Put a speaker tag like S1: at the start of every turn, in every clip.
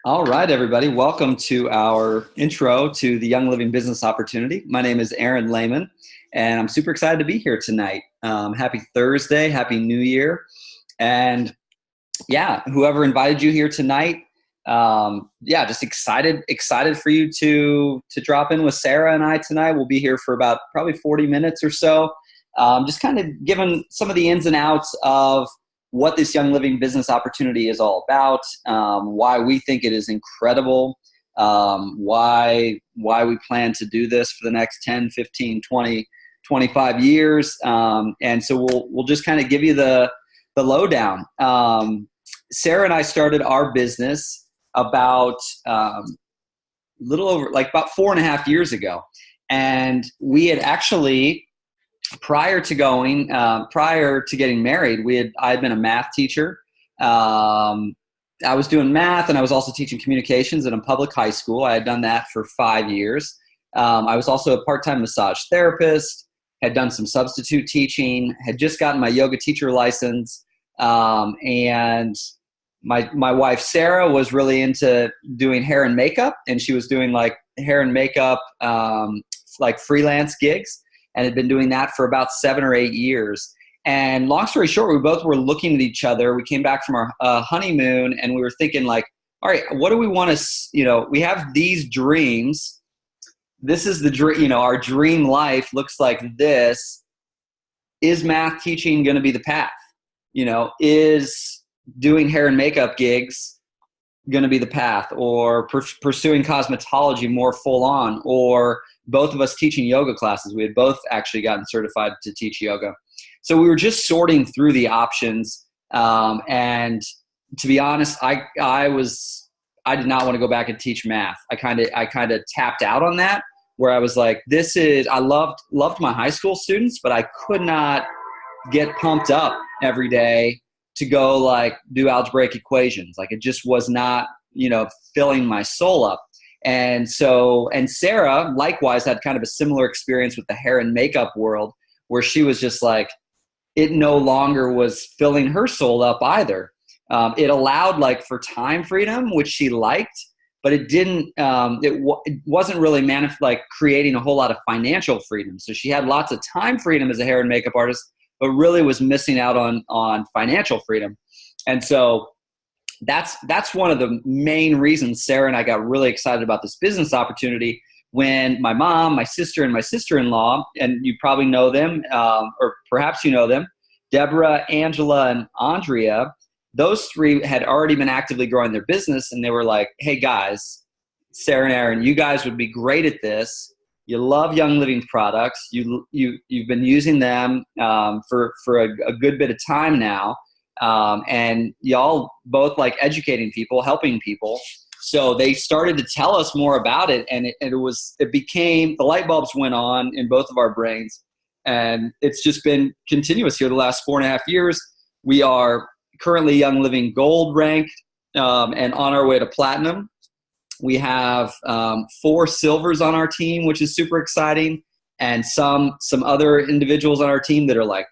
S1: All right, everybody. Welcome to our intro to the Young Living Business Opportunity. My name is Aaron Lahman, and I'm super excited to be here tonight. Happy Thursday. Happy New Year. And yeah, whoever invited you here tonight, just excited for you to drop in with Sara and I tonight. We'll be here for about probably 40 minutes or so. Just kind of giving some of the ins and outs of what this Young Living Business Opportunity is all about, why we think it is incredible, why we plan to do this for the next 10, 15, 20, 25 years. And so we'll just kind of give you the lowdown. Sara and I started our business about about 4.5 years ago. And we had actually, prior to getting married, I had been a math teacher. I was doing math, and I was also teaching communications at a public high school. I had done that for 5 years. I was also a part-time massage therapist, had done some substitute teaching, had just gotten my yoga teacher license. And my wife, Sara, was really into doing hair and makeup, and she was doing like hair and makeup, like freelance gigs, and had been doing that for about 7 or 8 years. And long story short, we both were looking at each other. We came back from our honeymoon, and we were thinking like, all right, what do we want to, we have these dreams. This is the dream, our dream life looks like this. Is math teaching going to be the path? Is doing hair and makeup gigs going to be the path, or pursuing cosmetology more full on, or both of us teaching yoga classes? We had both actually gotten certified to teach yoga. So we were just sorting through the options. And to be honest, I did not want to go back and teach math. I kind of tapped out on that, where I was like, I loved my high school students, but I could not get pumped up every day to go like do algebraic equations. Like, it just was not, filling my soul up. And Sara likewise had kind of a similar experience with the hair and makeup world, where she was just like, it no longer was filling her soul up either. It allowed like for time freedom, which she liked, but it didn't, it wasn't really creating a whole lot of financial freedom. So she had lots of time freedom as a hair and makeup artist, but really was missing out on financial freedom. And so that's one of the main reasons Sara and I got really excited about this business opportunity, when my mom, my sister, and my sister-in-law, and you probably know them, or perhaps you know them, Deborah, Angela, and Andrea, those three had already been actively growing their business, and they were like, hey guys, Sara and Aaron, you guys would be great at this. You love Young Living products. You've been using them for a good bit of time now. And y'all both like educating people, helping people. So they started to tell us more about it, and it became, the light bulbs went on in both of our brains, and it's just been continuous here the last 4.5 years. We are currently Young Living Gold ranked, and on our way to platinum. We have 4 silvers on our team, which is super exciting, and some other individuals on our team that are like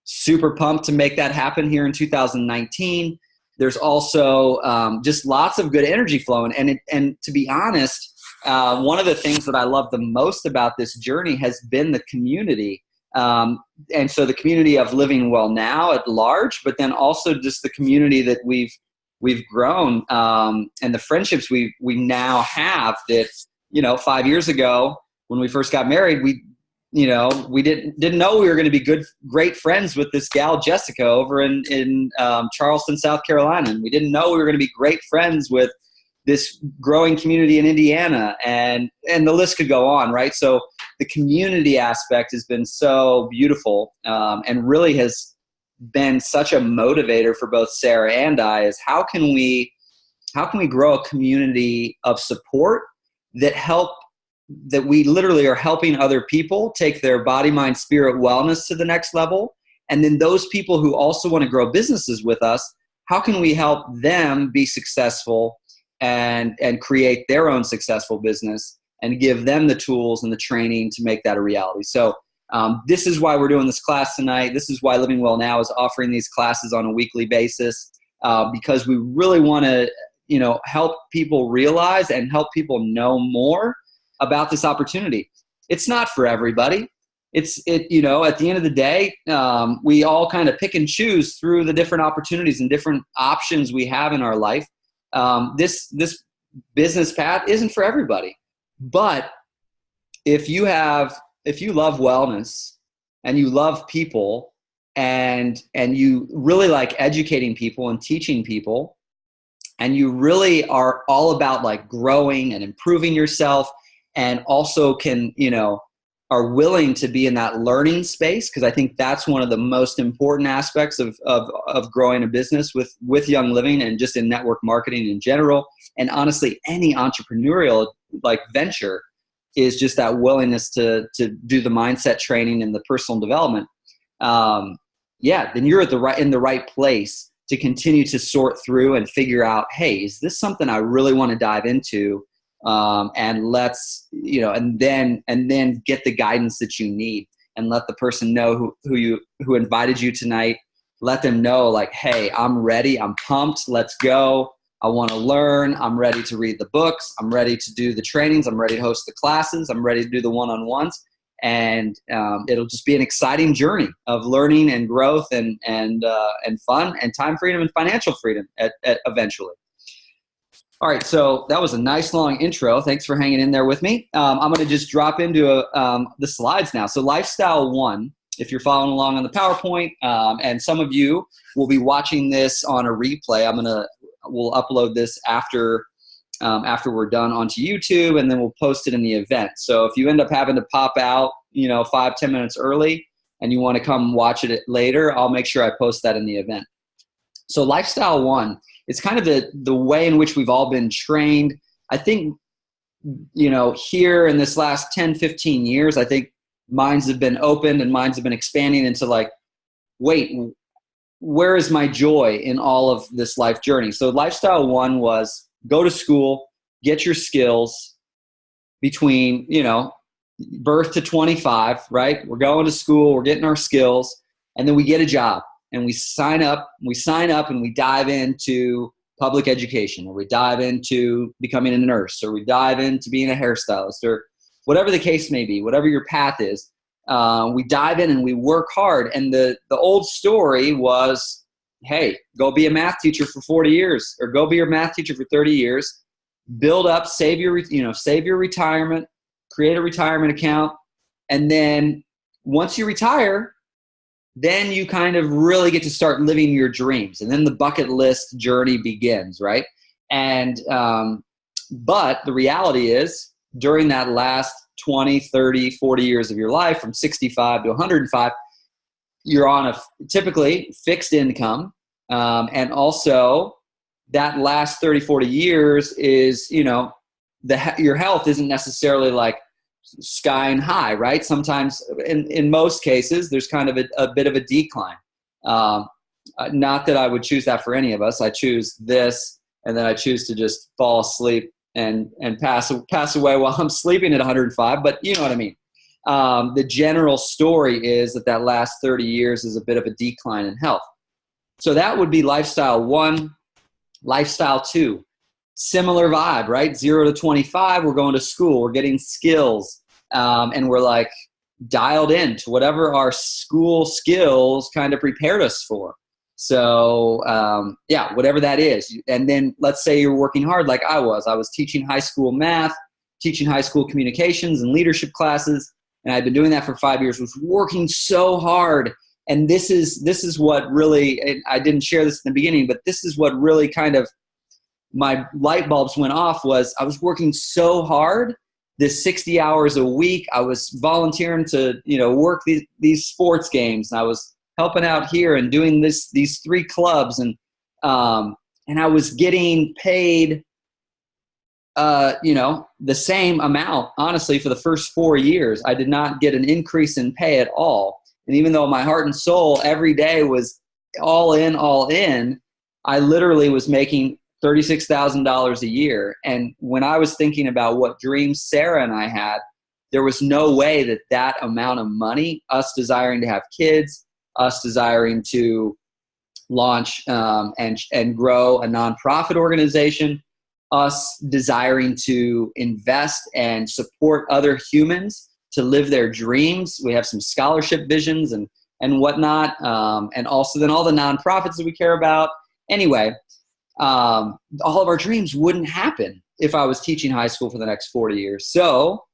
S1: super pumped to make that happen here in 2019. There's also just lots of good energy flowing. And to be honest, one of the things that I love the most about this journey has been the community. And so the community of Living Well Now at large, but then also just the community that we've grown, and the friendships we now have that, 5 years ago when we first got married, we didn't know we were going to be great friends with this gal, Jessica, over in Charleston, South Carolina. And we didn't know we were going to be great friends with this growing community in Indiana, and the list could go on, right? So the community aspect has been so beautiful, and really has been such a motivator for both Sara and I, is how can we grow a community of support that we literally are helping other people take their body, mind, spirit wellness to the next level. And then those people who also want to grow businesses with us, how can we help them be successful and create their own successful business and give them the tools and the training to make that a reality? So This is why we're doing this class tonight. This is why Living Well Now is offering these classes on a weekly basis, because we really want to, help people realize and help people know more about this opportunity. It's not for everybody. At the end of the day, we all kind of pick and choose through the different opportunities and different options we have in our life. This business path isn't for everybody, but if you love wellness and you love people and you really like educating people and teaching people, and you really are all about like growing and improving yourself, and also can, are willing to be in that learning space, because I think that's one of the most important aspects of growing a business with Young Living and just in network marketing in general. And honestly, any entrepreneurial like venture is just that willingness to do the mindset training and the personal development. Then you're in the right place to continue to sort through and figure out, hey, is this something I really want to dive into? And let's, and then get the guidance that you need, and let the person know who invited you tonight. Let them know like, hey, I'm ready. I'm pumped. Let's go. I want to learn. I'm ready to read the books. I'm ready to do the trainings. I'm ready to host the classes. I'm ready to do the one-on-ones. And it'll just be an exciting journey of learning and growth and fun and time freedom and financial freedom eventually. All right, so that was a nice long intro. Thanks for hanging in there with me. I'm going to just drop into the slides now. So Lifestyle 1, if you're following along on the PowerPoint, and some of you will be watching this on a replay. We'll upload this after we're done onto YouTube, and then we'll post it in the event. So if you end up having to pop out, 5-10 minutes early, and you want to come watch it later, I'll make sure I post that in the event. So Lifestyle 1, it's kind of the way in which we've all been trained. I think, here in this last 10, 15 years, I think minds have been opened and minds have been expanding into like, wait, where is my joy in all of this life journey? So Lifestyle 1 was go to school, get your skills between, birth to 25, right? We're going to school, we're getting our skills, and then we get a job. And we sign up and we dive into public education, or we dive into becoming a nurse, or we dive into being a hairstylist, or whatever the case may be, whatever your path is. We dive in and we work hard. And the old story was, hey, go be a math teacher for 40 years, or go be your math teacher for 30 years, build up, save your retirement, create a retirement account. And then once you retire, then you kind of really get to start living your dreams. And then the bucket list journey begins, right? And, but the reality is during that last 20, 30, 40 years of your life, from 65 to 105, you're on a typically fixed income. And also that last 30, 40 years is, your health isn't necessarily like sky and high, right? Sometimes in most cases, there's kind of a bit of a decline. Not that I would choose that for any of us. I choose this, and then I choose to just fall asleep and pass away while I'm sleeping at 105, but you know what I mean. The general story is that last 30 years is a bit of a decline in health. So that would be Lifestyle 1. Lifestyle 2. Similar vibe, right? 0 to 25, we're going to school, we're getting skills, and we're like dialed in to whatever our school skills kind of prepared us for. So whatever that is. And then let's say you're working hard like I was teaching high school math, teaching high school communications and leadership classes. And I've been doing that for 5 years, was working so hard. And this is what really, and I didn't share this in the beginning, but this is what really kind of, my light bulbs went off. Was I was working so hard, this 60 hours a week. I was volunteering to, work these sports games. And I was helping out here and doing these 3 clubs. And I was getting paid, the same amount, honestly, for the first 4 years. I did not get an increase in pay at all. And even though my heart and soul every day was all in, I literally was making $36,000 a year. And when I was thinking about what dreams Sarah and I had, there was no way that that amount of money, us desiring to have kids, us desiring to launch and grow a nonprofit organization, us desiring to invest and support other humans to live their dreams. We have some scholarship visions and whatnot, and also then all the nonprofits that we care about. Anyway, all of our dreams wouldn't happen if I was teaching high school for the next 40 years. So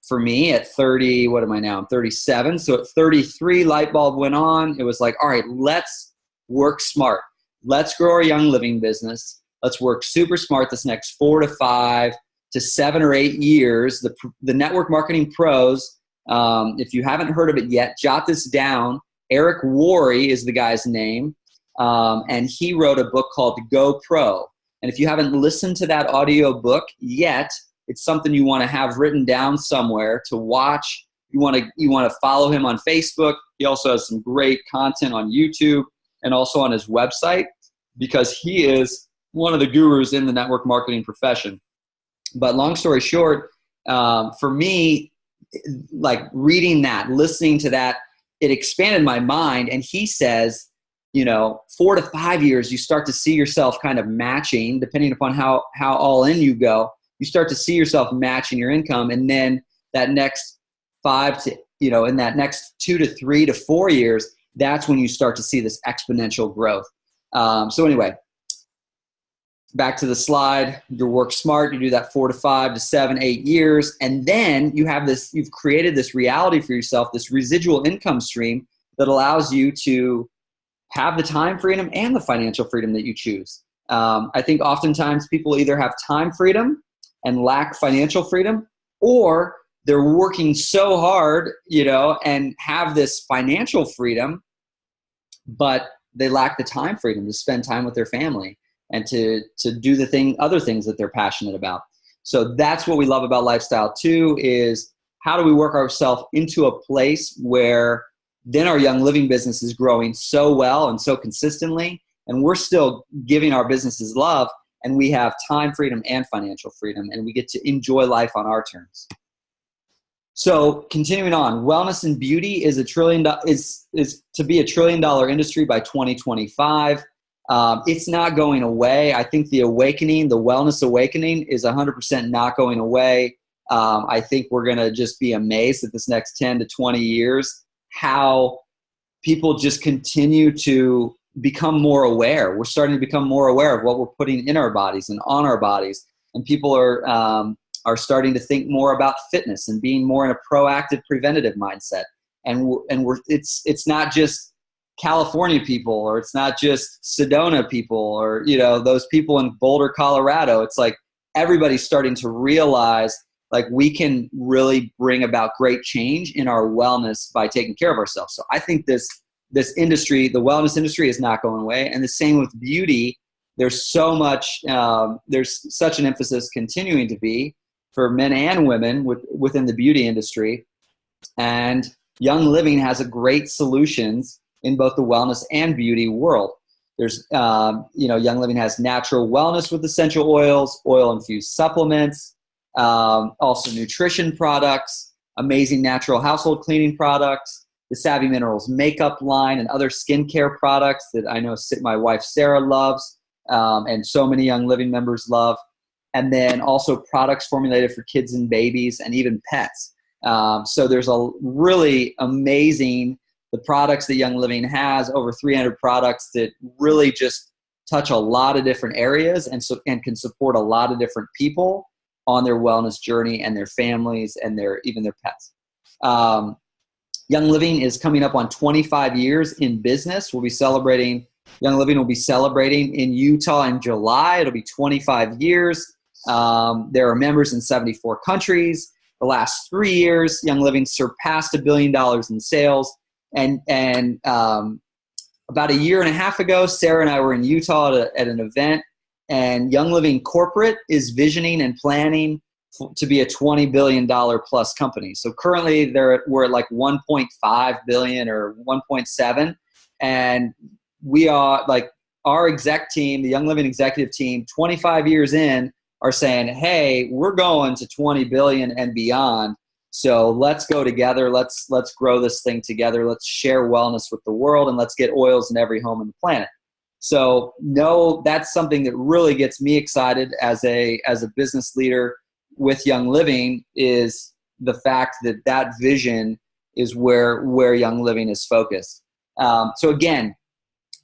S1: for me at 30, what am I now? I'm 37. So at 33, light bulb went on. It was like, all right, let's work smart. Let's grow our Young Living business. Let's work super smart this next 4 to 5 to 7 or 8 years. The Network Marketing Pros, if you haven't heard of it yet, jot this down. Eric Worre is the guy's name, and he wrote a book called Go Pro. And if you haven't listened to that audio book yet, it's something you want to have written down somewhere to watch. You want to follow him on Facebook. He also has some great content on YouTube and also on his website, because he is one of the gurus in the network marketing profession. But long story short, for me, like reading that, listening to that, it expanded my mind. And he says, 4 to 5 years, you start to see yourself kind of matching, depending upon how all in you go, you start to see yourself matching your income. And then that next 5 to, in that next 2 to 3 to 4 years, that's when you start to see this exponential growth. So anyway, back to the slide. You work smart. You do that 4 to 5 to 7, 8 years. And then you've created this reality for yourself, this residual income stream that allows you to have the time freedom and the financial freedom that you choose. I think oftentimes people either have time freedom and lack financial freedom, or they're working so hard, and have this financial freedom, but they lack the time freedom to spend time with their family and to do other things that they're passionate about. So that's what we love about Lifestyle 2, is how do we work ourselves into a place where then our Young Living business is growing so well and so consistently, and we're still giving our businesses love, and we have time freedom and financial freedom, and we get to enjoy life on our terms. So continuing on, wellness and beauty is to be a $1 trillion industry by 2025. It's not going away. I think the awakening, the wellness awakening, is 100% not going away. I think we're going to just be amazed at this next 10 to 20 years how people just continue to become more aware. We're starting to become more aware of what we're putting in our bodies and on our bodies, and people are starting to think more about fitness and being more in a proactive, preventative mindset. And it's not just California people, or it's not just Sedona people, or those people in Boulder, Colorado. It's like everybody's starting to realize like we can really bring about great change in our wellness by taking care of ourselves. So I think this industry, the wellness industry, is not going away. And the same with beauty. There's so much, there's such an emphasis continuing to be for men and women within the beauty industry. And Young Living has a great solutions in both the wellness and beauty world. There's, Young Living has natural wellness with essential oils, oil-infused supplements, also nutrition products, amazing natural household cleaning products, the Savvy Minerals makeup line, and other skincare products that I know my wife Sara loves, and so many Young Living members love. And then also products formulated for kids and babies and even pets. So there's a really amazing, the products that Young Living has, over 300 products that really just touch a lot of different areas and can support a lot of different people on their wellness journey and their families and even their pets. Young Living is coming up on 25 years in business. Young Living will be celebrating in Utah in July. It'll be 25 years. There are members in 74 countries. The last 3 years, Young Living surpassed $1 billion in sales. And about a year and a half ago, Sara and I were in Utah at an event, and Young Living Corporate is visioning and planning to be a $20 billion plus company. So currently we're at like 1.5 billion or 1.7. And we are like, our exec team, the Young Living executive team, 25 years in, are saying, hey, we're going to 20 billion and beyond. So let's go together. Let's grow this thing together. Let's share wellness with the world, and let's get oils in every home on the planet. So no, that's something that really gets me excited as a business leader with Young Living, is the fact that that vision is where Young Living is focused. So again,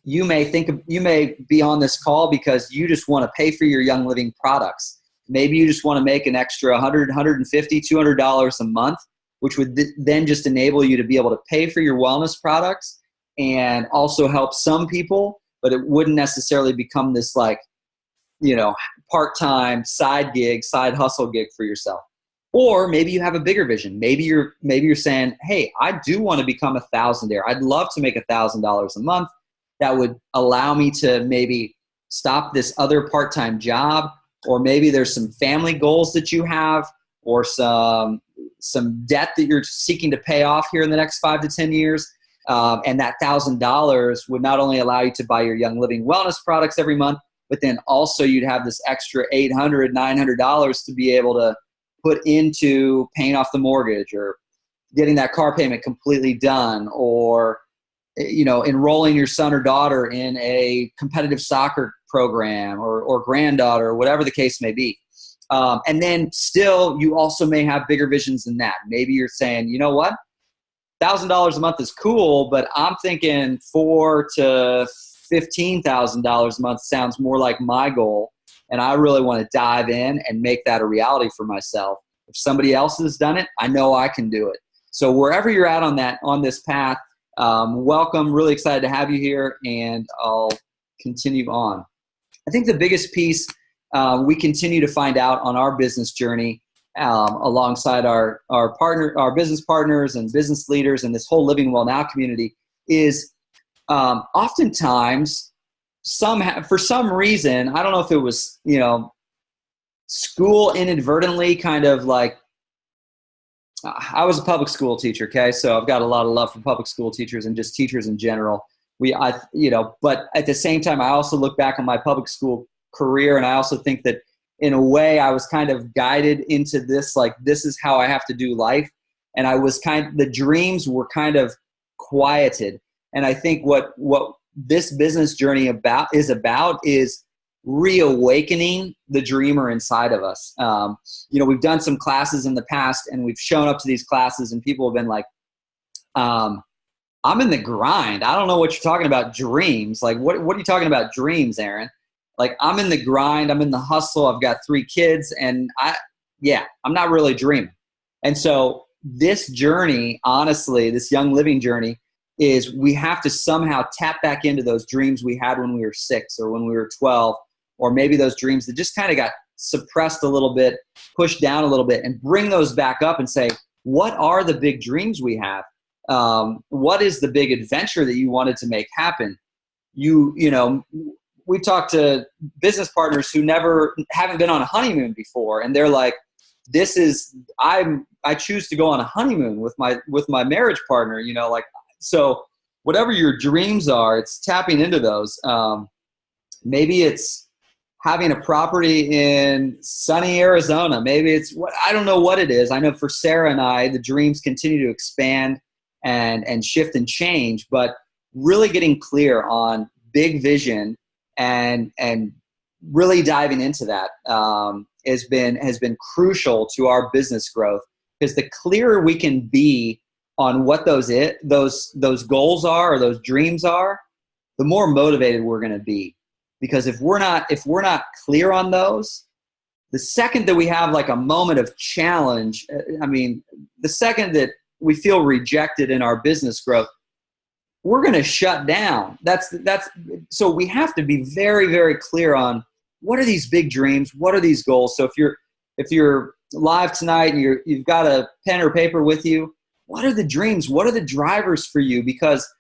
S1: you may be on this call because you just want to pay for your Young Living products. Maybe you just want to make an extra $100, $150, $200 a month, which would then just enable you to be able to pay for your wellness products and also help some people, but it wouldn't necessarily become this part-time side gig, side hustle gig for yourself. Or maybe you have a bigger vision. Maybe you're saying, hey, I do want to become a thousandaire. I'd love to make $1,000 a month. That would allow me to maybe stop this other part-time job. Or maybe there's some family goals that you have, or some debt that you're seeking to pay off here in the next 5 to 10 years. And that $1,000 would not only allow you to buy your Young Living wellness products every month, but then also you'd have this extra $800, $900 to be able to put into paying off the mortgage, or getting that car payment completely done, or enrolling your son or daughter in a competitive soccer program, or granddaughter, or whatever the case may be. And then still, you also may have bigger visions than that. Maybe you're saying, you know what, $1,000 a month is cool, but I'm thinking $4,000 to $15,000 a month sounds more like my goal. And I really want to dive in and make that a reality for myself. If somebody else has done it, I know I can do it. So wherever you're at on this path, welcome. Really excited to have you here, and I'll continue on. I think the biggest piece we continue to find out on our business journey, alongside our business partners and business leaders and this whole Living Well Now community, is oftentimes for some reason, I don't know if it was school inadvertently kind of like, I was a public school teacher, okay? So I've got a lot of love for public school teachers and just teachers in general. But at the same time, I also look back on my public school career, and I also think that in a way I was kind of guided into this, like, this is how I have to do life. And the dreams were kind of quieted. And I think what this business journey is reawakening the dreamer inside of us. We've done some classes in the past, and we've shown up to these classes, and people have been like, I'm in the grind. I don't know what you're talking about dreams. Like, what are you talking about dreams, Aaron? Like, I'm in the grind. I'm in the hustle. I've got 3 kids, and I'm not really dreaming. And so this journey, honestly, this Young Living journey, is we have to somehow tap back into those dreams we had when we were 6 or when we were 12, or maybe those dreams that just kind of got suppressed a little bit, pushed down a little bit, and bring those back up and say, what are the big dreams we have? What is the big adventure that you wanted to make happen? We talked to business partners who haven't been on a honeymoon before, and they're like, I choose to go on a honeymoon with my marriage partner, so whatever your dreams are, it's tapping into those. Maybe it's having a property in sunny Arizona. Maybe I don't know what it is. I know for Sarah and I, the dreams continue to expand and shift and change, but really getting clear on big vision and really diving into that has been crucial to our business growth, because the clearer we can be on what those goals are, or those dreams are, the more motivated we're going to be. Because if we're not clear on those, the second that we have like a moment of challenge, the second that we feel rejected in our business growth, we're going to shut down. So we have to be very, very clear on what are these big dreams, what are these goals. So if you're live tonight and you've got a pen or paper with you, what are the dreams? What are the drivers for you? Because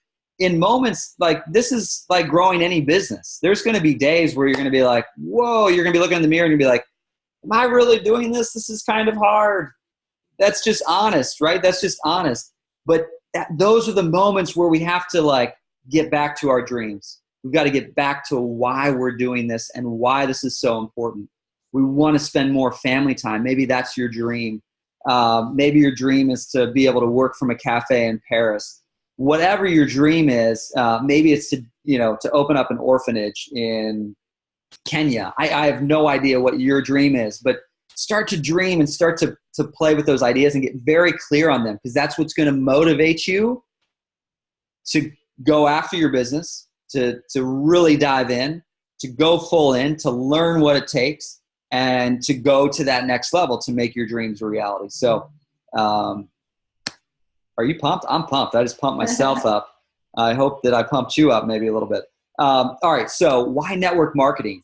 S1: in moments like this is like growing any business. There's going to be days where you're going to be like, whoa, you're going to be looking in the mirror and you'll be like, am I really doing this? This is kind of hard. That's just honest, right? That's just honest. But those are the moments where we have to like get back to our dreams. We've got to get back to why we're doing this and why this is so important. We want to spend more family time. Maybe that's your dream. Maybe your dream is to be able to work from a cafe in Paris. Whatever your dream is, maybe it's to open up an orphanage in Kenya. I have no idea what your dream is, but start to dream and start to play with those ideas and get very clear on them, because that's what's going to motivate you to go after your business, to really dive in, to go full in, to learn what it takes, and to go to that next level to make your dreams a reality. So are you pumped? I'm pumped. I just pumped myself up. I hope that I pumped you up maybe a little bit. All right, so why network marketing?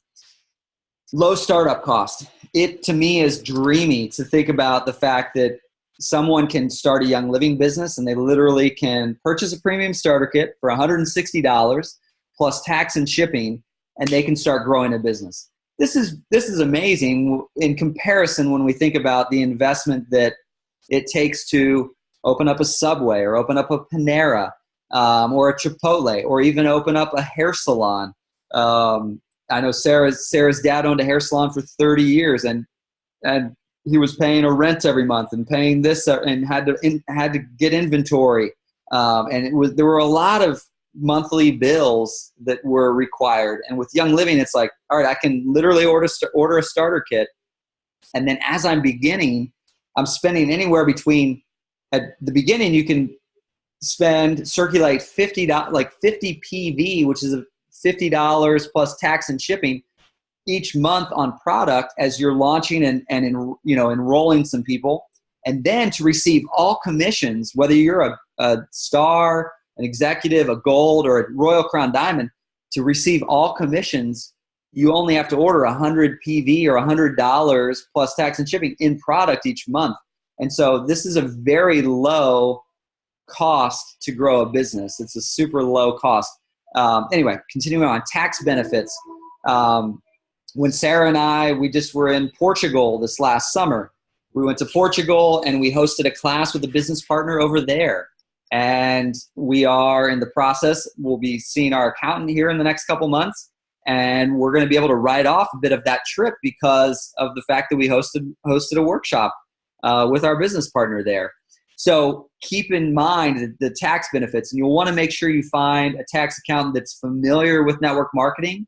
S1: Low startup cost. It, to me, is dreamy to think about the fact that someone can start a Young Living business and they literally can purchase a premium starter kit for $160 plus tax and shipping, and they can start growing a business. This is amazing in comparison when we think about the investment that it takes to open up a Subway or open up a Panera or a Chipotle, or even open up a hair salon. I know Sarah's dad owned a hair salon for 30 years, and he was paying a rent every month and paying this and had to get inventory. And there were a lot of monthly bills that were required. And with Young Living, it's like, all right, I can literally order a starter kit. And then as I'm beginning, I'm spending anywhere between, at the beginning, you can circulate $50, like 50 PV, which is $50 plus tax and shipping each month on product as you're launching and enrolling some people. And then to receive all commissions, whether you're a star, an executive, a gold, or a Royal Crown Diamond, to receive all commissions, you only have to order 100 PV or $100 plus tax and shipping in product each month. And so this is a very low cost to grow a business. It's a super low cost. Anyway, continuing on, tax benefits. When Sarah and I, we just were in Portugal this last summer. We went to Portugal and we hosted a class with a business partner over there. And we are in the process. We'll be seeing our accountant here in the next couple months. And we're going to be able to write off a bit of that trip because of the fact that we hosted a workshop with our business partner there. So keep in mind the tax benefits, and you'll want to make sure you find a tax accountant that's familiar with network marketing.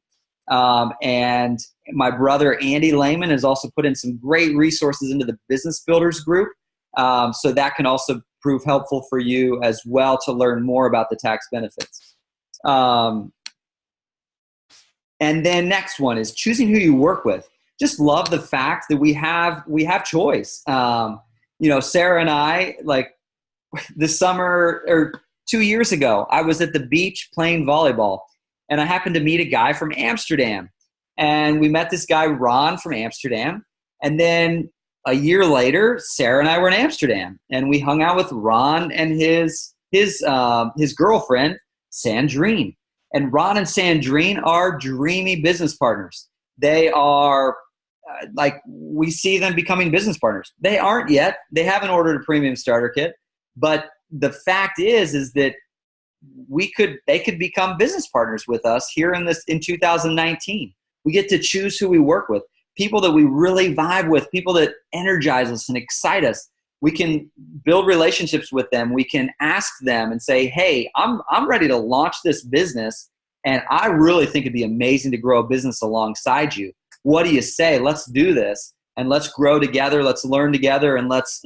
S1: And my brother, Andy Lahman, has also put in some great resources into the Business Builders group. So that can also prove helpful for you as well to learn more about the tax benefits. And then next one is choosing who you work with. Just love the fact that we have choice. Sarah and I, like this summer or 2 years ago, I was at the beach playing volleyball, and I happened to meet a guy from Amsterdam. And we met this guy, Ron, from Amsterdam. And then a year later, Sarah and I were in Amsterdam, and we hung out with Ron and his girlfriend, Sandrine. And Ron and Sandrine are dreamy business partners. They are we see them becoming business partners. They aren't yet. They haven't ordered a premium starter kit. But the fact is that they could become business partners with us here in 2019. We get to choose who we work with, people that we really vibe with, people that energize us and excite us. We can build relationships with them. We can ask them and say, hey, I'm ready to launch this business, and I really think it'd be amazing to grow a business alongside you. What do you say? Let's do this, and let's grow together. Let's learn together, and let's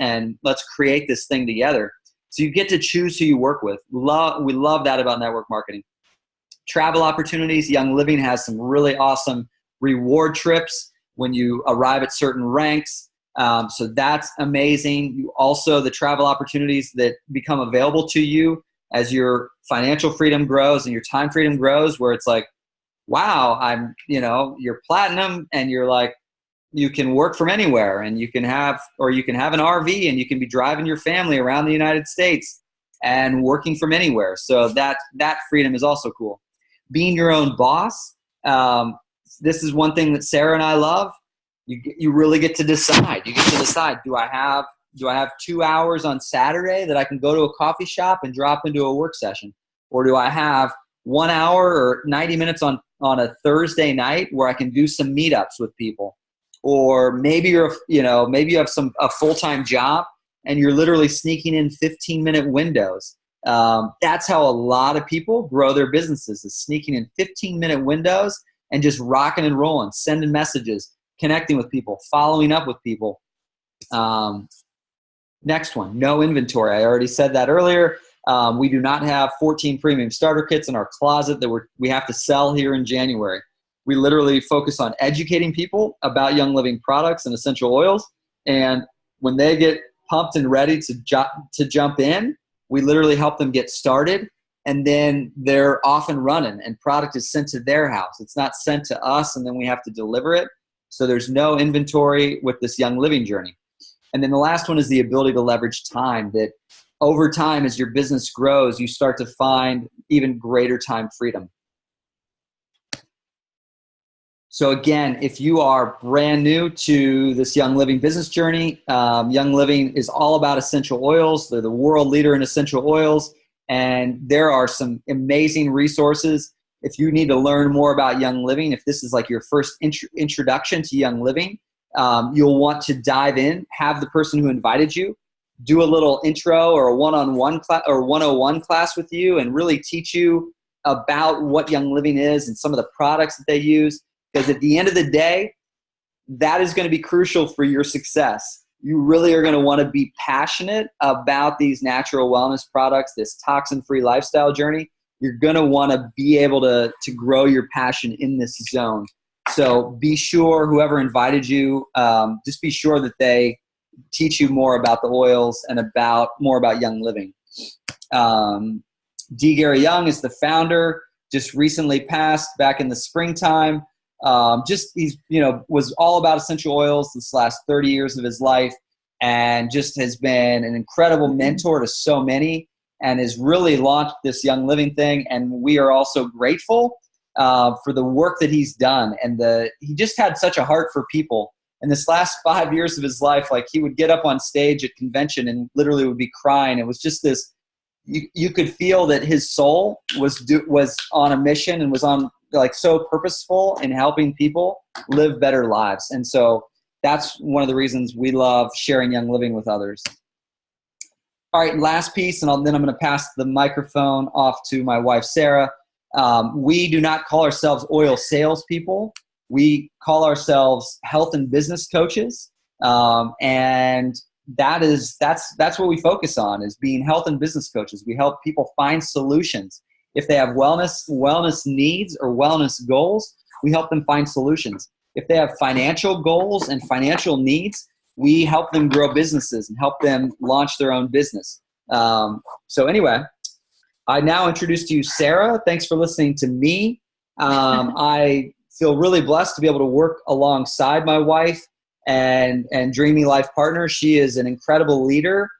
S1: create this thing together. So you get to choose who you work with. We love that about network marketing. Travel opportunities. Young Living has some really awesome reward trips when you arrive at certain ranks. So that's amazing. The travel opportunities that become available to you as your financial freedom grows and your time freedom grows, where it's like, wow, you're platinum, and you're like, you can work from anywhere, and you can have an RV, and you can be driving your family around the United States and working from anywhere. So that freedom is also cool. Being your own boss. This is one thing that Sarah and I love. You really get to decide. You get to decide, do I have 2 hours on Saturday that I can go to a coffee shop and drop into a work session? Or do I have 1 hour or 90 minutes on a Thursday night where I can do some meetups with people? Or maybe you have a full-time job and you're literally sneaking in 15-minute windows. That's how a lot of people grow their businesses, is sneaking in 15-minute windows and just rocking and rolling, sending messages, connecting with people, following up with people. Next one, no inventory. I already said that earlier. We do not have 14 premium starter kits in our closet that we have to sell here in January. We literally focus on educating people about Young Living products and essential oils. And when they get pumped and ready to jump in, we literally help them get started. And then they're off and running, and product is sent to their house. It's not sent to us, and then we have to deliver it. So there's no inventory with this Young Living journey. And then the last one is the ability to leverage time, that over time, as your business grows, you start to find even greater time freedom. So again, if you are brand new to this Young Living business journey, Young Living is all about essential oils. They're the world leader in essential oils. And there are some amazing resources. If you need to learn more about Young Living, if this is like your first introduction to Young Living, you'll want to dive in, have the person who invited you do a little intro or a one-on-one class or 101 class with you, and really teach you about what Young Living is and some of the products that they use. Because at the end of the day, that is going to be crucial for your success. You really are going to want to be passionate about these natural wellness products, this toxin-free lifestyle journey. You're going to want to be able to grow your passion in this zone. So be sure, whoever invited you, just be sure that they teach you more about the oils and more about Young Living. D. Gary Young is the founder, just recently passed back in the springtime. He's was all about essential oils this last 30 years of his life, and just has been an incredible mentor to so many, and has really launched this Young Living thing. And we are also grateful for the work that he's done. And he just had such a heart for people. And this last 5 years of his life, like, he would get up on stage at convention and literally would be crying. It was just this, you could feel that his soul was on a mission and was on, like, so purposeful in helping people live better lives. And so that's one of the reasons we love sharing Young Living with others. All right, last piece, and then I'm going to pass the microphone off to my wife, Sarah. We do not call ourselves oil salespeople. We call ourselves health and business coaches. And that's what we focus on, is being health and business coaches. We help people find solutions. If they have wellness needs or wellness goals, we help them find solutions. If they have financial goals and financial needs, we help them grow businesses and help them launch their own business. So anyway, I now introduce to you Sarah. Thanks for listening to me. I feel really blessed to be able to work alongside my wife and Dreamy Life partner. She is an incredible leader.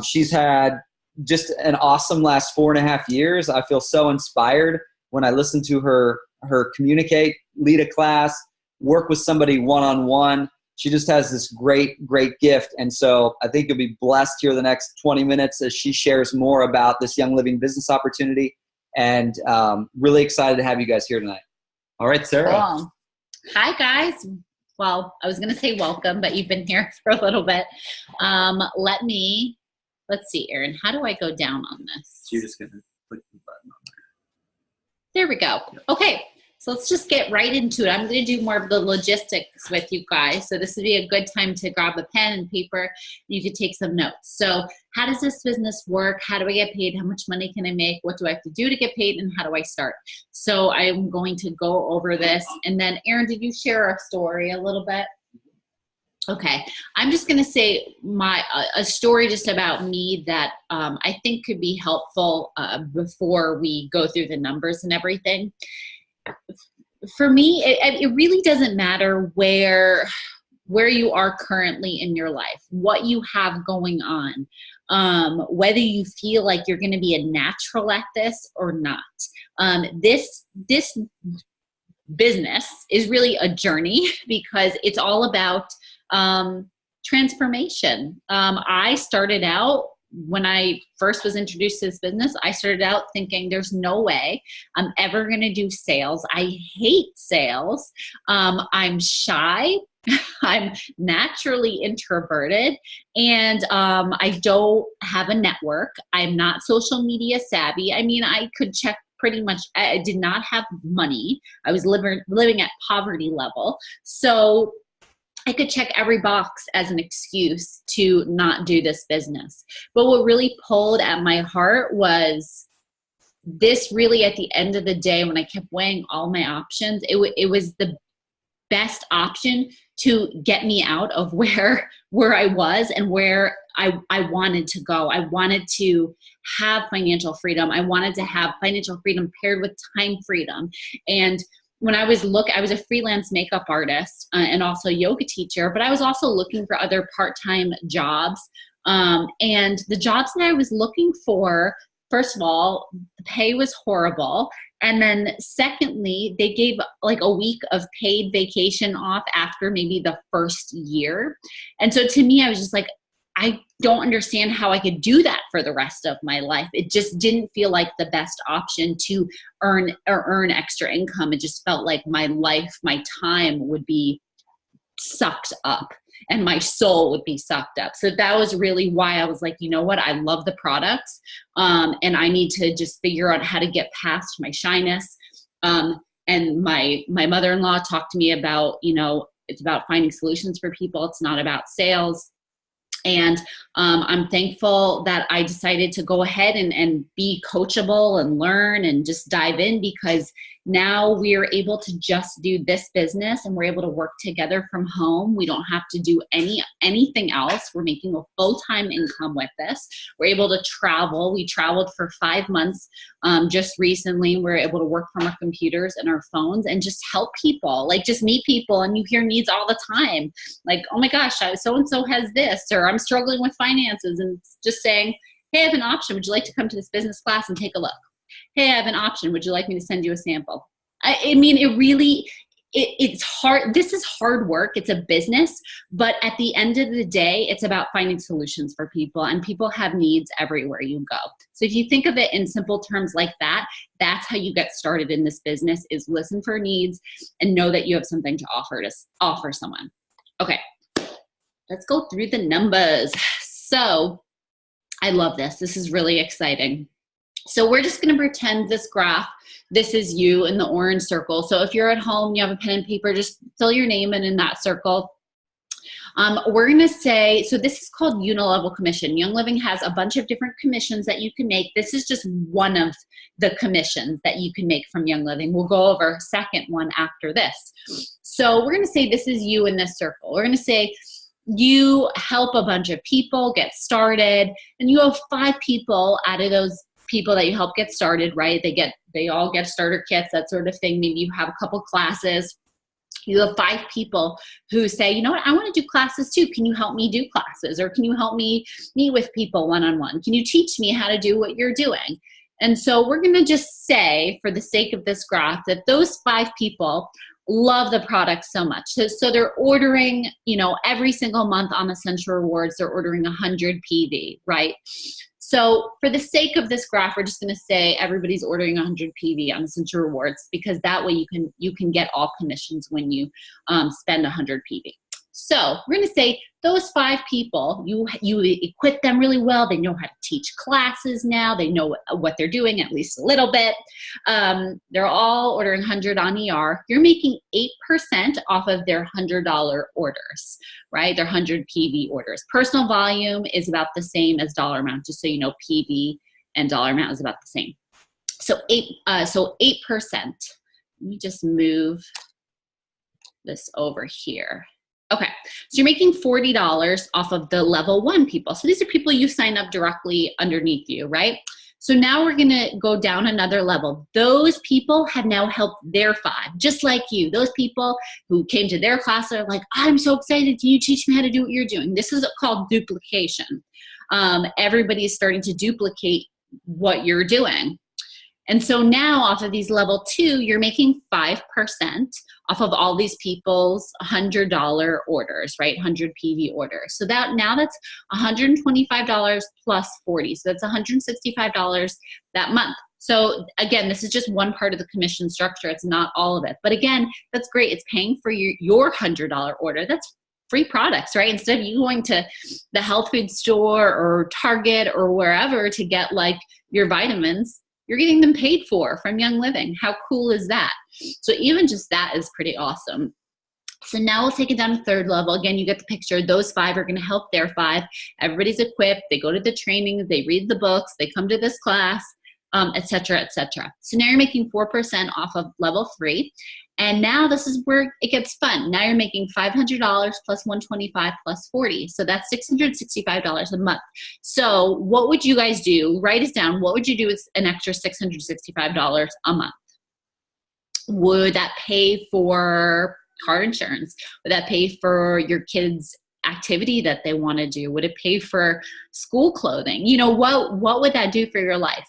S1: She's had just an awesome last 4.5 years. I feel so inspired when I listen to her communicate, lead a class, work with somebody one-on-one. She just has this great gift. And so I think you'll be blessed here the next 20 minutes as she shares more about this Young Living business opportunity. And really excited to have you guys here tonight. All right, Sarah.
S2: Cool. Hi, guys. Well, I was going to say welcome, but you've been here for a little bit. Let's see, Aaron, how do I go down on this?
S1: You're just going to click the button on
S2: there. There we go. Yep. Okay, so let's just get right into it. I'm going to do more of the logistics with you guys. So this would be a good time to grab a pen and paper. You could take some notes. So how does this business work? How do I get paid? How much money can I make? What do I have to do to get paid? And how do I start? So I'm going to go over this. And then, Aaron, did you share our story a little bit? Okay, I'm just going to say a story just about me that I think could be helpful before we go through the numbers and everything. For me, it really doesn't matter where you are currently in your life, what you have going on, whether you feel like you're going to be a natural at this or not. This business is really a journey because it's all about transformation. I started out, when I first was introduced to this business, I started out thinking there's no way I'm ever going to do sales. I hate sales. I'm shy. I'm naturally introverted, and I don't have a network. I'm not social media savvy. I mean, I could check pretty much. I did not have money. I was living at poverty level. So I could check every box as an excuse to not do this business. But what really pulled at my heart was this really, at the end of the day, when I kept weighing all my options, it was the best option to get me out of where I was and where I wanted to go. I wanted to have financial freedom. I wanted to have financial freedom paired with time freedom. And when I was I was a freelance makeup artist and also yoga teacher, but I was also looking for other part-time jobs. And the jobs that I was looking for, first of all, the pay was horrible. And then secondly, they gave like a week of paid vacation off after maybe the first year. And so to me, I was just like, I don't understand how I could do that for the rest of my life. It just didn't feel like the best option to earn extra income. It just felt like my life, my time would be sucked up and my soul would be sucked up. So that was really why I was like, you know what? I love the products. And I need to just figure out how to get past my shyness. And my mother-in-law talked to me about, it's about finding solutions for people. It's not about sales. And I'm thankful that I decided to go ahead and be coachable and learn and just dive in, because now we are able to just do this business and we're able to work together from home. We don't have to do anything else. We're making a full-time income with this. We're able to travel. We traveled for 5 months just recently. We're able to work from our computers and our phones and just help people, like just meet people. And you hear needs all the time. Like, oh my gosh, so-and-so has this, or I'm struggling with finances, and just saying, hey, I have an option. Would you like to come to this business class and take a look? Hey, I have an option. Would you like me to send you a sample? I mean, it's hard. This is hard work. It's a business, but at the end of the day, it's about finding solutions for people, and people have needs everywhere you go. So if you think of it in simple terms like that, that's how you get started in this business, is listen for needs and know that you have something to offer someone. Okay, let's go through the numbers. So I love this. This is really exciting. So we're just going to pretend this graph, this is you in the orange circle. So if you're at home, you have a pen and paper, just fill your name in that circle. We're going to say, so this is called unilevel commission. Young Living has a bunch of different commissions that you can make. This is just one of the commissions that you can make from Young Living. We'll go over a second one after this. So we're going to say this is you in this circle. We're going to say you help a bunch of people get started, and you have 5 people out of those people that you help get started, right? They all get starter kits, that sort of thing. Maybe you have a couple classes. You have 5 people who say, you know what, I want to do classes too. Can you help me do classes? Or can you help me meet with people one-on-one? Can you teach me how to do what you're doing? And so we're going to just say, for the sake of this graph, that those 5 people love the product so much. So they're ordering, every single month on Essential Rewards, they're ordering 100 PV, right? So for the sake of this graph, we're just going to say everybody's ordering 100 PV on Essential Rewards, because that way you can get all commissions when you spend 100 PV. So we're going to say those 5 people, you equip them really well. They know how to teach classes now. They know what they're doing, at least a little bit. They're all ordering 100 on ER. You're making 8% off of their $100 orders, right? Their 100 PV orders. Personal volume is about the same as dollar amount, just so you know, PV and dollar amount is about the same. So 8%. Let me just move this over here. Okay, so you're making $40 off of the level 1 people. So these are people you sign up directly underneath you, right? So now we're gonna go down another level. Those people have now helped their 5, just like you. Those people who came to their class are like, I'm so excited, can you teach me how to do what you're doing? This is called duplication. Everybody's starting to duplicate what you're doing. And so now off of these level 2, you're making 5% off of all these people's $100 orders, right? 100 PV orders. So that's $125 plus 40. So that's $165 that month. So again, this is just one part of the commission structure. It's not all of it. But again, that's great. It's paying for your $100 order. That's free products, right? Instead of you going to the health food store or Target or wherever to get like your vitamins, you're getting them paid for from Young Living. How cool is that? So even just that is pretty awesome. So now we'll take it down to third level. Again, you get the picture. Those 5 are going to help their 5. Everybody's equipped. They go to the training. They read the books. They come to this class, et cetera, et cetera. So now you're making 4% off of level 3. And now this is where it gets fun. Now you're making $500 plus $125 plus $40. So that's $665 a month. So what would you guys do? Write it down. What would you do with an extra $665 a month? Would that pay for car insurance? Would that pay for your kids' activity that they want to do? Would it pay for school clothing? You know, what would that do for your life?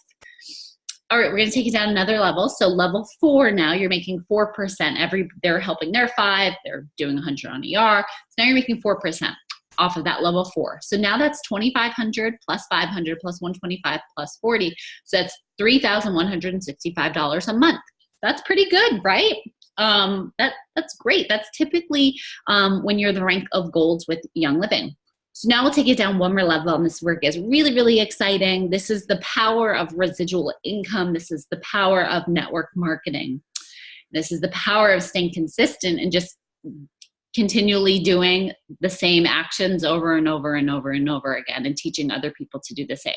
S2: All right, we're going to take it down another level. So level 4 now, you're making 4%. They're helping their 5. They're doing 100 on ER. So now you're making 4% off of that level 4. So now that's $2,500 plus $500 plus $125 plus $40. So that's $3,165 a month. That's pretty good, right? That's great. That's typically when you're the rank of golds with Young Living. So now we'll take it down one more level, and this work is really, really exciting. This is the power of residual income. This is the power of network marketing. This is the power of staying consistent and just continually doing the same actions over and over and over and over again and teaching other people to do the same.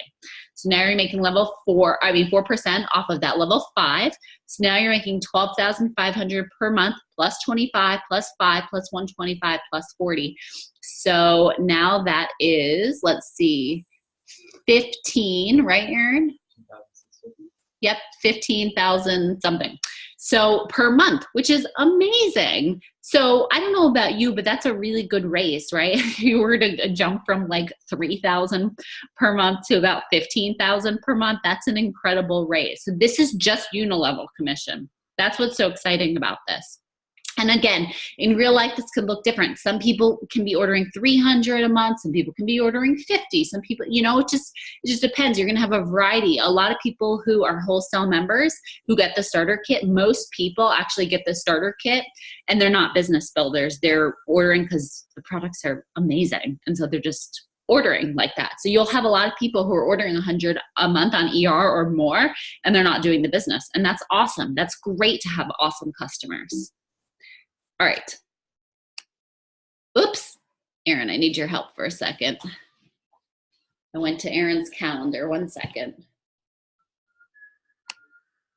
S2: So now you're making 4% off of that level 5. So now you're making $12,500 per month plus 25 plus 5 plus 125 plus 40. So now that is, let's see, 15, right, Aaron? Yep, 15,000 something. So per month, which is amazing. So I don't know about you, but that's a really good raise, right? If you were to jump from like 3,000 per month to about 15,000 per month, that's an incredible raise. So this is just unilevel commission. That's what's so exciting about this. And again, in real life, this could look different. Some people can be ordering 300 a month. Some people can be ordering 50. Some people, you know, it just depends. You're going to have a variety. A lot of people who are wholesale members who get the starter kit, most people actually get the starter kit and they're not business builders. They're ordering because the products are amazing. And so they're just ordering like that. So you'll have a lot of people who are ordering 100 a month on ER or more, and they're not doing the business. And that's awesome. That's great to have awesome customers. All right. Oops. Aaron, I need your help for a second. I went to Aaron's calendar. 1 second.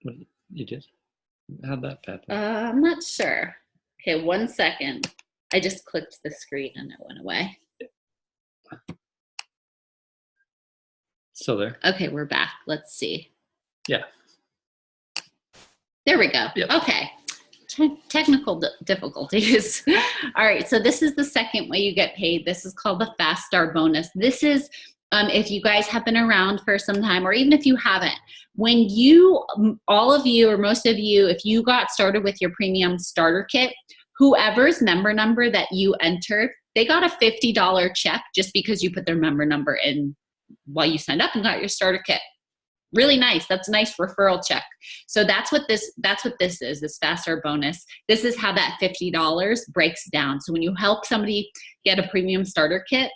S1: What you did? How'd that happen?
S2: I'm not sure. Okay, 1 second. I just clicked the screen and it went away.
S1: Still there.
S2: Okay, we're back. Let's see.
S1: Yeah.
S2: There we go.
S1: Yep.
S2: Okay. Technical difficulties. All right, so this is the second way you get paid. This is called the Fast Start bonus. This is if you guys have been around for some time, or even if you haven't, when you, all of you or most of you, if you got started with your premium starter kit, whoever's member number that you entered, they got a $50 check just because you put their member number in while you signed up and got your starter kit. Really nice. That's a nice referral check. So that's what this is, this Fast Start bonus. This is how that $50 breaks down. So when you help somebody get a premium starter kit,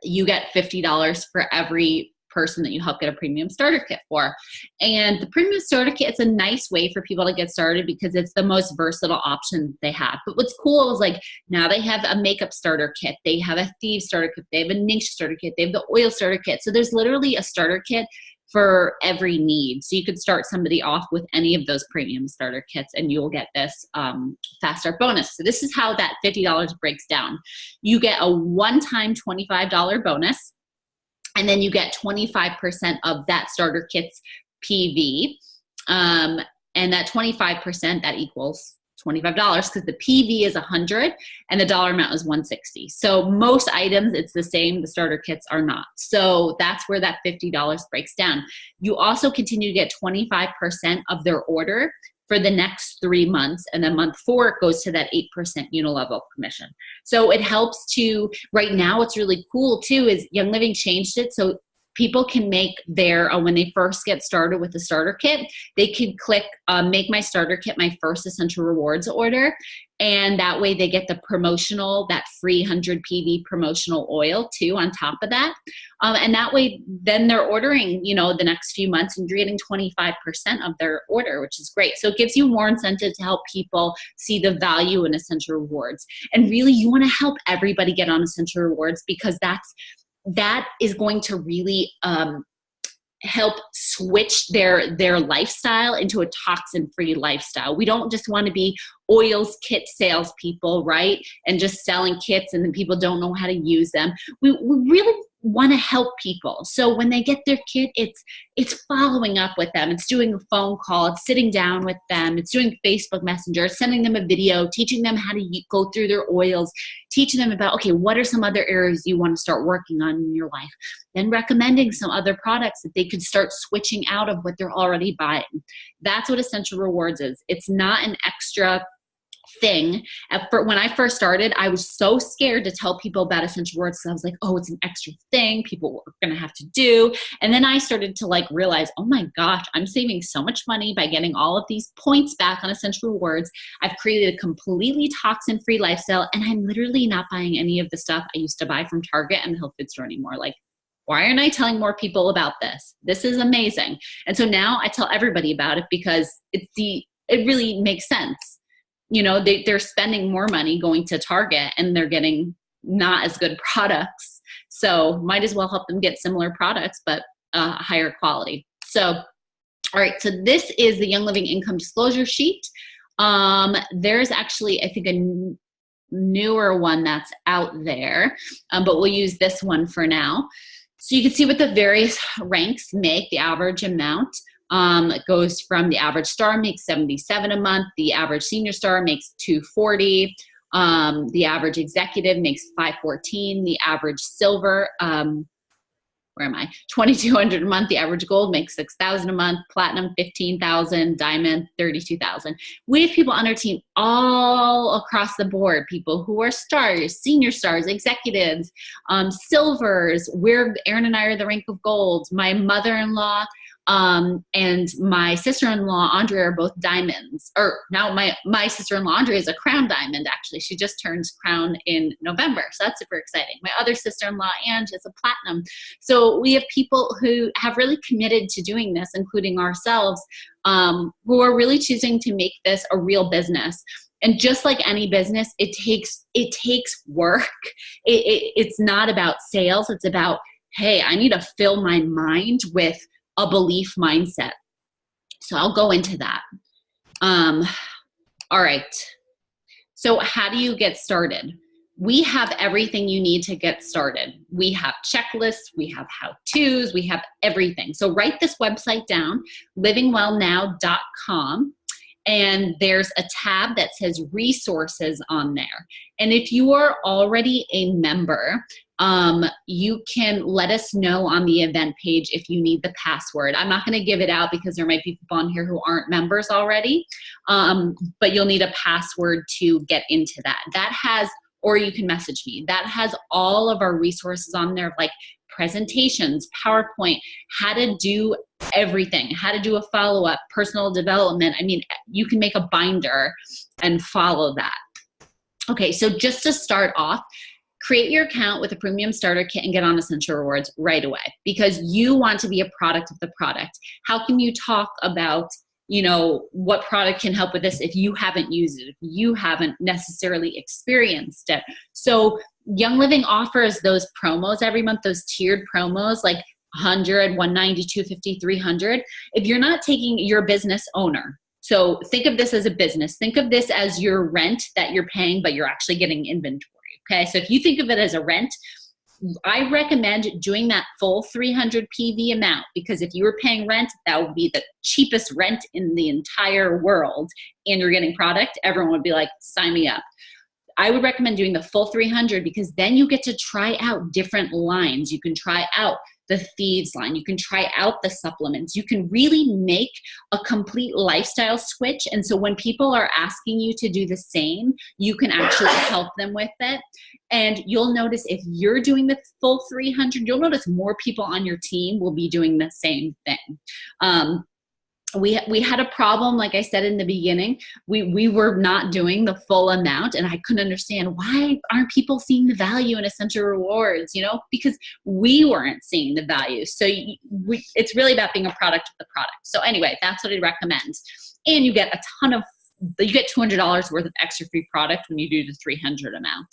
S2: you get $50 for every person that you help get a premium starter kit for. And the premium starter kit is a nice way for people to get started because it's the most versatile option they have. But what's cool is like now they have a makeup starter kit, they have a thieves starter kit, they have a ninja starter kit, they have the oil starter kit. So there's literally a starter kit for every need. So you could start somebody off with any of those premium starter kits and you'll get this Fast Start bonus. So this is how that $50 breaks down. You get a one-time $25 bonus, and then you get 25% of that starter kit's PV. And that 25%, that equals $25 because the PV is 100 and the dollar amount is 160. So most items, it's the same. The starter kits are not. So that's where that $50 breaks down. You also continue to get 25% of their order for the next 3 months. And then month 4, it goes to that 8% unilevel commission. So it helps to, right now, what's really cool too is Young Living changed it. So people can make their, when they first get started with the starter kit, they could click make my starter kit my first Essential Rewards order. And that way they get the promotional, that free 100 PV promotional oil too on top of that. And that way then they're ordering, the next few months and you're getting 25% of their order, which is great. So it gives you more incentive to help people see the value in Essential Rewards. And really you want to help everybody get on Essential Rewards, because that is going to really help switch their lifestyle into a toxin-free lifestyle. We don't just want to be oils kit salespeople, right? And just selling kits and then people don't know how to use them. We really want to help people. So when they get their kit, it's following up with them. It's doing a phone call. It's sitting down with them. It's doing Facebook Messenger, sending them a video, teaching them how to go through their oils, teaching them about, okay, what are some other areas you want to start working on in your life? Then recommending some other products that they could start switching out of what they're already buying. That's what Essential Rewards is. It's not an extra thing. When I first started, I was so scared to tell people about Essential Rewards. So I was like, oh, it's an extra thing people are going to have to do. And then I started to realize, oh my gosh, I'm saving so much money by getting all of these points back on Essential Rewards. I've created a completely toxin-free lifestyle, and I'm literally not buying any of the stuff I used to buy from Target and the health food store anymore. Why aren't I telling more people about this? This is amazing. And so now I tell everybody about it, because it really makes sense. They're spending more money going to Target and they're getting not as good products. So might as well help them get similar products, but higher quality. So, all right. So this is the Young Living Income Disclosure Sheet. There's actually, I think, a newer one that's out there, but we'll use this one for now. So you can see what the various ranks make, the average amount. It goes from the average star makes $77 a month. The average senior star makes $240. The average executive makes $514. The average silver, $2,200 a month. The average gold makes $6,000 a month. Platinum, $15,000. Diamond, $32,000. We have people on our team all across the board. People who are stars, senior stars, executives, silvers. Aaron and I are the rank of gold. My mother-in-law and my sister-in-law, Andrea, are both diamonds. Or now my sister-in-law, Andrea, is a crown diamond, actually. She just turns crown in November. So that's super exciting. My other sister-in-law, Ange, is a platinum. So we have people who have really committed to doing this, including ourselves, who are really choosing to make this a real business. And just like any business, it takes work. It's not about sales. It's about, hey, I need to fill my mind with a belief mindset. So I'll go into that. All right. So how do you get started? We have everything you need to get started. We have checklists, we have how-tos, we have everything. So write this website down, livingwellnow.com. And there's a tab that says resources on there. And if you are already a member, you can let us know on the event page if you need the password. I'm not going to give it out because there might be people on here who aren't members already, but you'll need a password to get into that. Or you can message me. That has all of our resources on there, like presentations, PowerPoint, how to do everything, how to do a follow-up, personal development. I mean, you can make a binder and follow that. Okay, so just to start off, create your account with a premium starter kit and get on Essential Rewards right away, because you want to be a product of the product. How can you talk about, what product can help with this if you haven't used it, if you haven't necessarily experienced it? So Young Living offers those promos every month, those tiered promos, like 100, 190, 250, 300. If you're not taking your business owner, so think of this as a business. Think of this as your rent that you're paying, but you're actually getting inventory. Okay, so if you think of it as a rent, I recommend doing that full 300 PV amount, because if you were paying rent, that would be the cheapest rent in the entire world, and you're getting product, everyone would be like, sign me up. I would recommend doing the full 300, because then you get to try out different lines. You can try out the feeds line. You can try out the supplements. You can really make a complete lifestyle switch. And so when people are asking you to do the same, you can actually help them with it. And you'll notice if you're doing the full 300, you'll notice more people on your team will be doing the same thing. We had a problem, like I said in the beginning, we were not doing the full amount, and I couldn't understand why aren't people seeing the value in Essential Rewards, because we weren't seeing the value. So it's really about being a product of the product. So anyway, that's what I recommend. And you get you get $200 worth of extra free product when you do the 300 amount.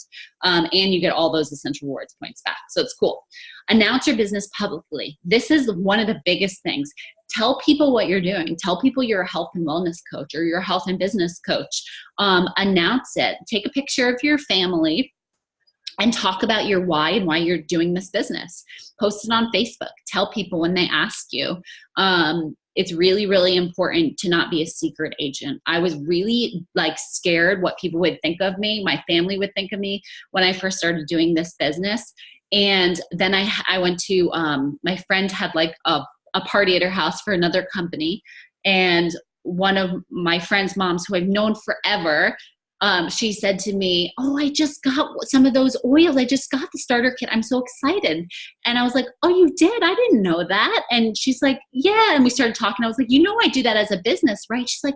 S2: And you get all those Essential Rewards points back. So it's cool. Announce your business publicly. This is one of the biggest things. Tell people what you're doing. Tell people you're a health and wellness coach or you're a health and business coach. Announce it. Take a picture of your family and talk about your why and why you're doing this business. Post it on Facebook. Tell people when they ask you. It's really, really important to not be a secret agent. I was really scared what people would think of me, my family would think of me when I first started doing this business. And then I went to, my friend had a party at her house for another company. And one of my friend's moms, who I've known forever, she said to me, "Oh, I just got some of those oils. I just got the starter kit. I'm so excited." And I was like, "Oh, you did? I didn't know that." And she's like, "Yeah." And we started talking. I was like, I do that as a business, right? She's like,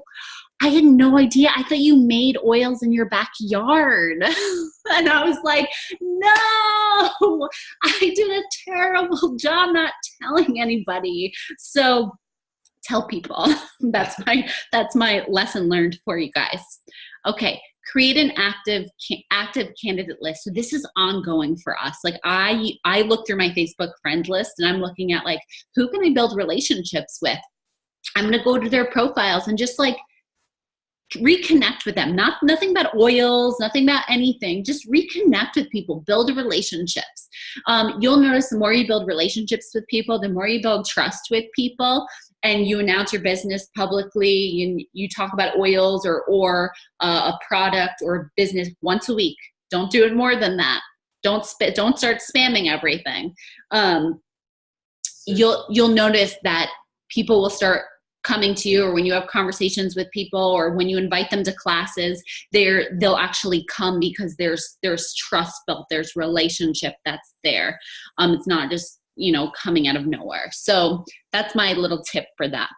S2: "I had no idea. I thought you made oils in your backyard." And I was like, "No, I did a terrible job not telling anybody." So tell people. That's my lesson learned for you guys. Okay. Create an active candidate list. So this is ongoing for us. I look through my Facebook friend list and I'm looking at who can I build relationships with? I'm going to go to their profiles and just reconnect with them. Nothing about oils, nothing about anything. Just reconnect with people, build relationships. You'll notice the more you build relationships with people, the more you build trust with people, and you announce your business publicly, and you talk about oils or a product or business once a week. Don't do it more than that. Don't start spamming everything. You'll notice that people will start coming to you, or when you have conversations with people, or when you invite them to classes, they'll actually come because there's trust built, there's relationship that's there. It's not just coming out of nowhere. So that's my little tip for that.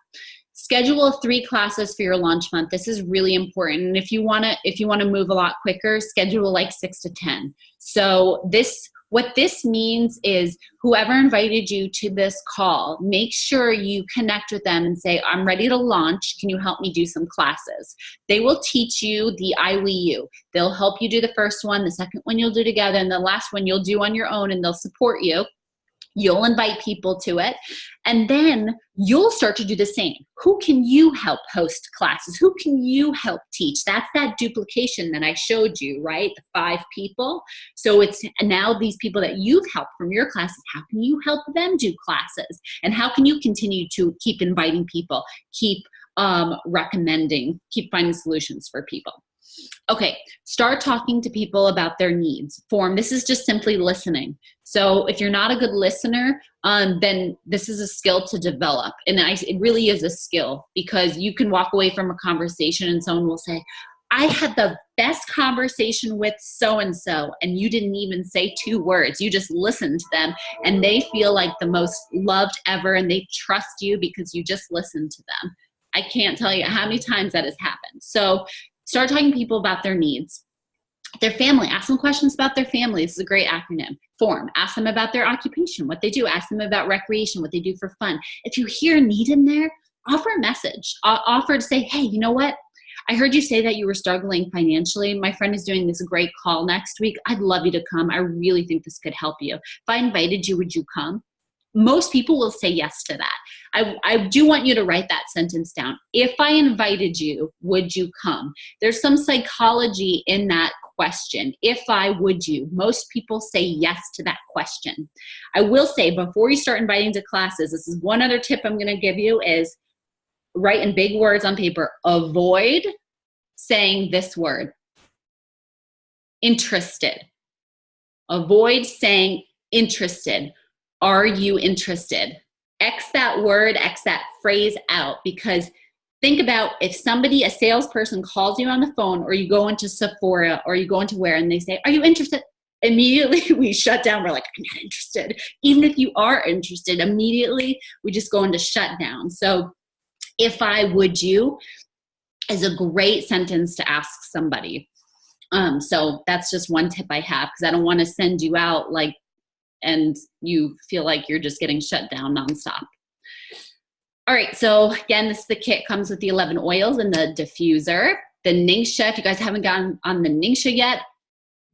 S2: Schedule 3 classes for your launch month. This is really important. And if you want to move a lot quicker, schedule 6 to 10. So what this means is whoever invited you to this call, make sure you connect with them and say, "I'm ready to launch. Can you help me do some classes?" They will teach you the IWU. They'll help you do the first one, the second one you'll do together, and the last one you'll do on your own, and they'll support you. You'll invite people to it, and then you'll start to do the same. Who can you help host classes? Who can you help teach? That's that duplication that I showed you, right? The 5 people. So it's now these people that you've helped from your classes, how can you help them do classes? And how can you continue to keep inviting people, keep recommending, keep finding solutions for people? Okay, start talking to people about their needs. This is just simply listening. So if you're not a good listener, then this is a skill to develop. And it really is a skill, because you can walk away from a conversation and someone will say, "I had the best conversation with so-and-so, and you didn't even say 2 words. You just listened to them, and they feel like the most loved ever, and they trust you because you just listened to them." I can't tell you how many times that has happened. So start talking to people about their needs. Their family, ask them questions about their family. This is a great acronym. Form, ask them about their occupation, what they do. Ask them about recreation, what they do for fun. If you hear a need in there, offer a message. Offer to say, "Hey, you know what? I heard you say that you were struggling financially. My friend is doing this great call next week. I'd love you to come. I really think this could help you. If I invited you, would you come?" Most people will say yes to that. I do want you to write that sentence down. If I invited you, would you come? There's some psychology in that question. If I, would you? Most people say yes to that question. I will say, before you start inviting to classes, this is one other tip I'm going to give you, is write in big words on paper. Avoid saying this word, interested. Avoid saying interested. Are you interested? X that word, X that phrase out, because think about if a salesperson calls you on the phone, or you go into Sephora, or you go into where, and they say, "Are you interested?" immediately we shut down. We're like, I'm not interested. Even if you are interested, immediately we just go into shutdown. So if I would you is a great sentence to ask somebody. So that's just one tip I have, because I don't want to send you out like, and you feel like you're just getting shut down nonstop. All right, so again, this is the kit, comes with the 11 oils and the diffuser. The Ningxia, if you guys haven't gotten on the Ningxia yet,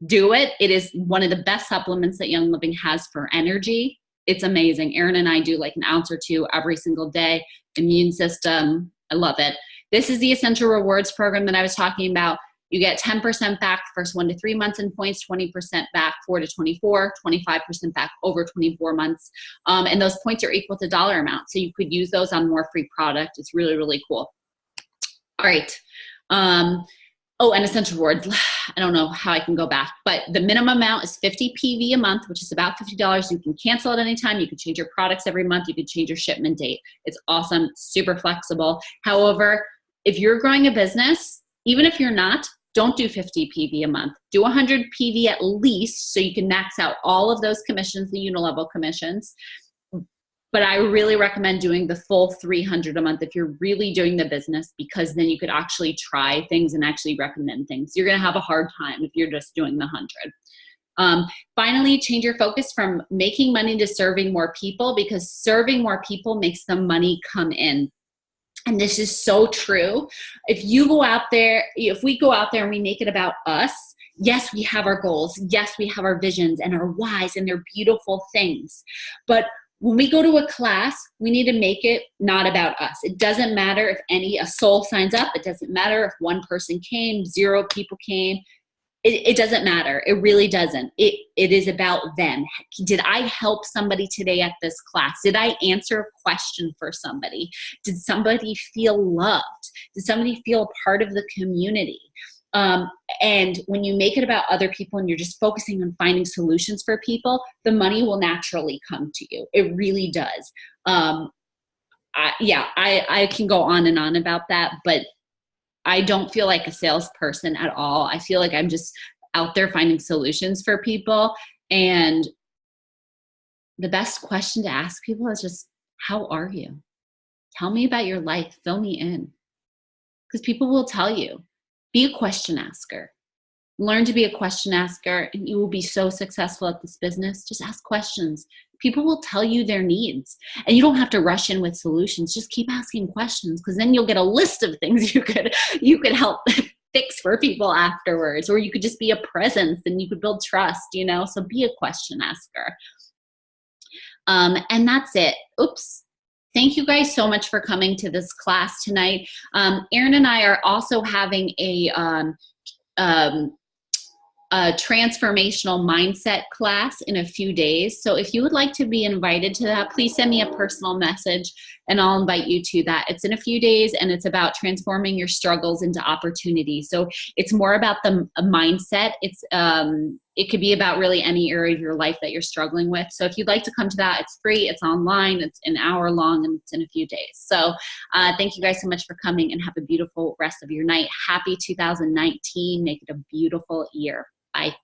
S2: do it. It is one of the best supplements that Young Living has for energy. It's amazing. Aaron and I do like an ounce or two every single day. Immune system, I love it. This is the Essential Rewards program that I was talking about. You get 10% back first 1 to 3 months in points, 20% back 4 to 24, 25% back over 24 months. And those points are equal to dollar amount. So you could use those on more free product. It's really, really cool. All right. Oh, and Essential Rewards. I don't know how I can go back, but the minimum amount is 50 PV a month, which is about $50. You can cancel at any time. You can change your products every month. You can change your shipment date. It's awesome, super flexible. However, if you're growing a business, even if you're not, don't do 50 PV a month. Do 100 PV at least, so you can max out all of those commissions, the unilevel commissions. But I really recommend doing the full 300 a month if you're really doing the business, because then you could actually try things and actually recommend things. You're going to have a hard time if you're just doing the 100. Finally, change your focus from making money to serving more people, because serving more people makes the money come in. And this is so true. If you go out there, if we go out there and we make it about us, yes, we have our goals. Yes, we have our visions and our whys, and they're beautiful things. But when we go to a class, we need to make it not about us. It doesn't matter if a soul signs up. It doesn't matter if one person came, 0 people came. It doesn't matter. It really doesn't. It is about them. Did I help somebody today at this class? Did I answer a question for somebody? Did somebody feel loved? Did somebody feel a part of the community? And when you make it about other people and you're just focusing on finding solutions for people, the money will naturally come to you. It really does. I can go on and on about that, but I don't feel like a salesperson at all. I feel like I'm just out there finding solutions for people. And the best question to ask people is just, how are you? Tell me about your life. Fill me in. Because people will tell you. Be a question asker. Learn to be a question asker, and you will be so successful at this business. Just ask questions. People will tell you their needs, and you don't have to rush in with solutions. Just keep asking questions, because then you'll get a list of things you could help fix for people afterwards, or you could just be a presence and you could build trust, so be a question asker. And that's it. Oops. Thank you guys so much for coming to this class tonight. Aaron and I are also having a transformational mindset class in a few days. So if you would like to be invited to that, please send me a personal message and I'll invite you to that. It's in a few days, and it's about transforming your struggles into opportunities. So it's more about the mindset. It could be about really any area of your life that you're struggling with. So if you'd like to come to that, it's free, it's online, it's an hour long, and it's in a few days. So thank you guys so much for coming, and have a beautiful rest of your night. Happy 2019. Make it a beautiful year. Bye.